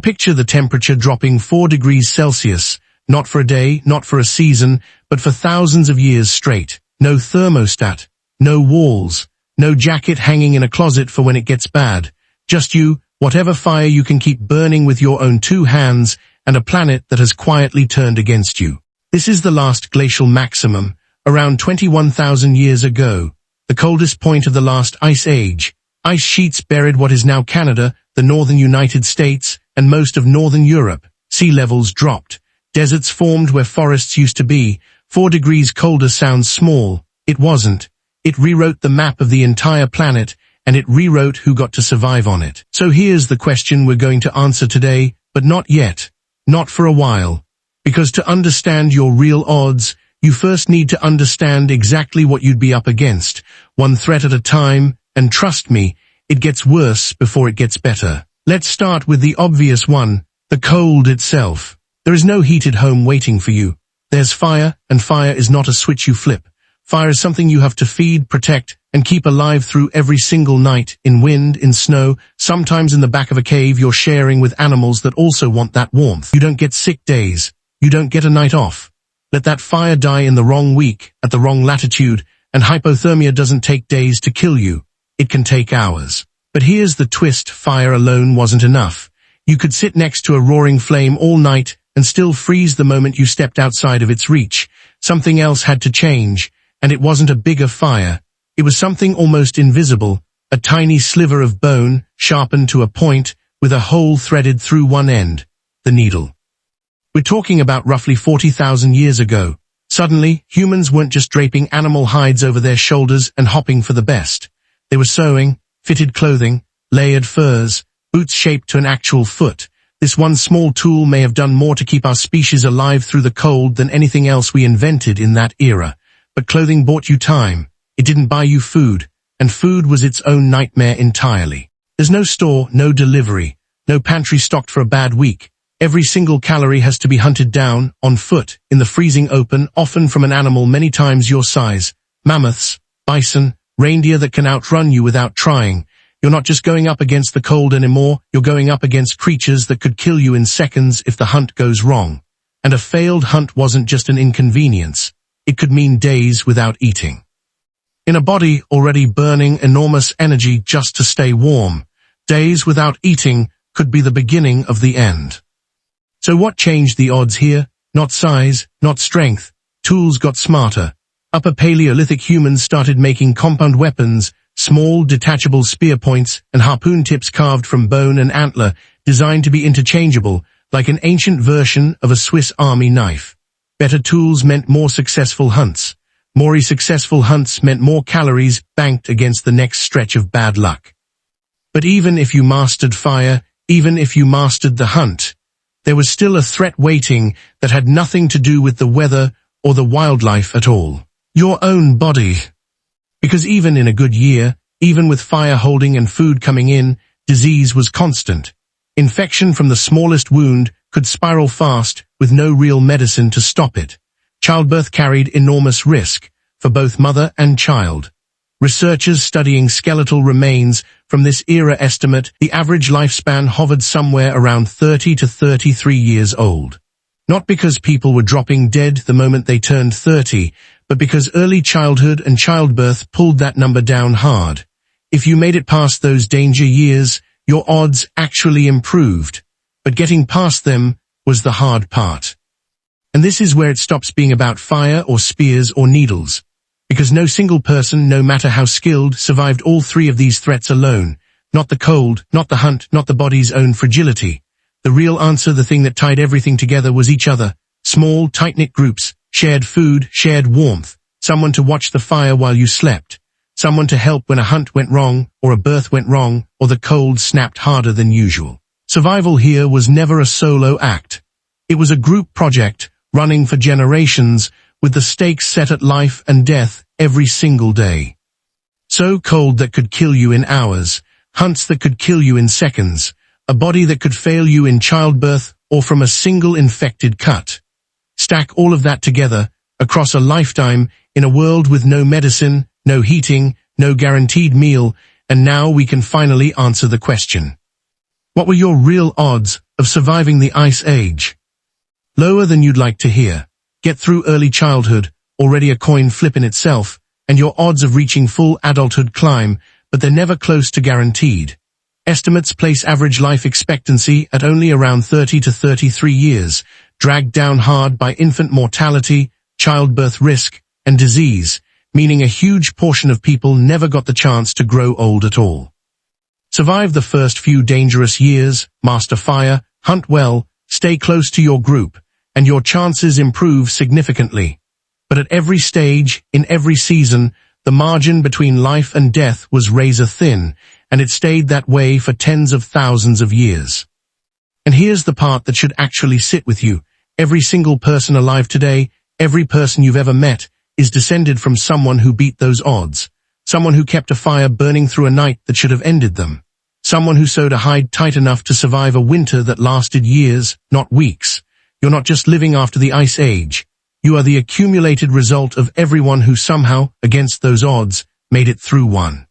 Picture the temperature dropping 4 degrees Celsius, not for a day, not for a season, but for thousands of years straight. No thermostat, no walls, no jacket hanging in a closet for when it gets bad. Just you, whatever fire you can keep burning with your own 2 hands, and a planet that has quietly turned against you. This is the last glacial maximum, around 21,000 years ago, the coldest point of the last ice age. Ice sheets buried what is now Canada, the northern United States, and most of northern Europe. Sea levels dropped. Deserts formed where forests used to be. 4 degrees colder sounds small. It wasn't. It rewrote the map of the entire planet, and it rewrote who got to survive on it. So here's the question we're going to answer today, but not yet. Not for a while. Because to understand your real odds, you first need to understand exactly what you'd be up against, one threat at a time, and trust me, it gets worse before it gets better. Let's start with the obvious one, the cold itself. There is no heated home waiting for you. There's fire, and fire is not a switch you flip. Fire is something you have to feed, protect, and keep alive through every single night, in wind, in snow, sometimes in the back of a cave you're sharing with animals that also want that warmth. You don't get sick days. You don't get a night off. Let that fire die in the wrong week, at the wrong latitude, and hypothermia doesn't take days to kill you. It can take hours. But here's the twist, fire alone wasn't enough. You could sit next to a roaring flame all night and still freeze the moment you stepped outside of its reach. Something else had to change, and it wasn't a bigger fire. It was something almost invisible, a tiny sliver of bone, sharpened to a point, with a hole threaded through one end, the needle. We're talking about roughly 40,000 years ago. Suddenly, humans weren't just draping animal hides over their shoulders and hopping for the best. They were sewing, fitted clothing, layered furs, boots shaped to an actual foot. This one small tool may have done more to keep our species alive through the cold than anything else we invented in that era. But clothing bought you time. It didn't buy you food, and food was its own nightmare entirely. There's no store, no delivery, no pantry stocked for a bad week. Every single calorie has to be hunted down, on foot, in the freezing open, often from an animal many times your size. Mammoths, bison, reindeer that can outrun you without trying. You're not just going up against the cold anymore, you're going up against creatures that could kill you in seconds if the hunt goes wrong. And a failed hunt wasn't just an inconvenience. It could mean days without eating. In a body already burning enormous energy just to stay warm, days without eating could be the beginning of the end. So what changed the odds here? Not size, not strength. Tools got smarter. Upper Paleolithic humans started making compound weapons, small detachable spear points and harpoon tips carved from bone and antler, designed to be interchangeable, like an ancient version of a Swiss Army knife. Better tools meant more successful hunts. More successful hunts meant more calories banked against the next stretch of bad luck. But even if you mastered fire, even if you mastered the hunt, there was still a threat waiting that had nothing to do with the weather or the wildlife at all. Your own body. Because even in a good year, even with fire holding and food coming in, disease was constant. Infection from the smallest wound could spiral fast with no real medicine to stop it. Childbirth carried enormous risk for both mother and child. Researchers studying skeletal remains from this era estimate the average lifespan hovered somewhere around 30 to 33 years old. Not because people were dropping dead the moment they turned 30, but because early childhood and childbirth pulled that number down hard. If you made it past those danger years, your odds actually improved. But getting past them was the hard part. And this is where it stops being about fire or spears or needles. Because no single person, no matter how skilled, survived all 3 of these threats alone. Not the cold, not the hunt, not the body's own fragility. The real answer, the thing that tied everything together, was each other. Small, tight-knit groups, shared food, shared warmth, someone to watch the fire while you slept, someone to help when a hunt went wrong, or a birth went wrong, or the cold snapped harder than usual. Survival here was never a solo act. It was a group project, running for generations, with the stakes set at life and death every single day. So cold that could kill you in hours, hunts that could kill you in seconds, a body that could fail you in childbirth or from a single infected cut. Stack all of that together, across a lifetime, in a world with no medicine, no heating, no guaranteed meal, and now we can finally answer the question. What were your real odds of surviving the Ice Age. Lower than you'd like to hear. Get through early childhood, already a coin flip in itself, and your odds of reaching full adulthood climb, but they're never close to guaranteed. Estimates place average life expectancy at only around 30 to 33 years, dragged down hard by infant mortality, childbirth risk, and disease, meaning a huge portion of people never got the chance to grow old at all. Survive the first few dangerous years, master fire, hunt well, stay close to your group, and your chances improve significantly. But at every stage, in every season, the margin between life and death was razor thin, and it stayed that way for tens of thousands of years. And here's the part that should actually sit with you. Every single person alive today, every person you've ever met, is descended from someone who beat those odds, someone who kept a fire burning through a night that should have ended them, someone who sewed a hide tight enough to survive a winter that lasted years, not weeks. You're not just living after the Ice Age. You are the accumulated result of everyone who somehow, against those odds, made it through one.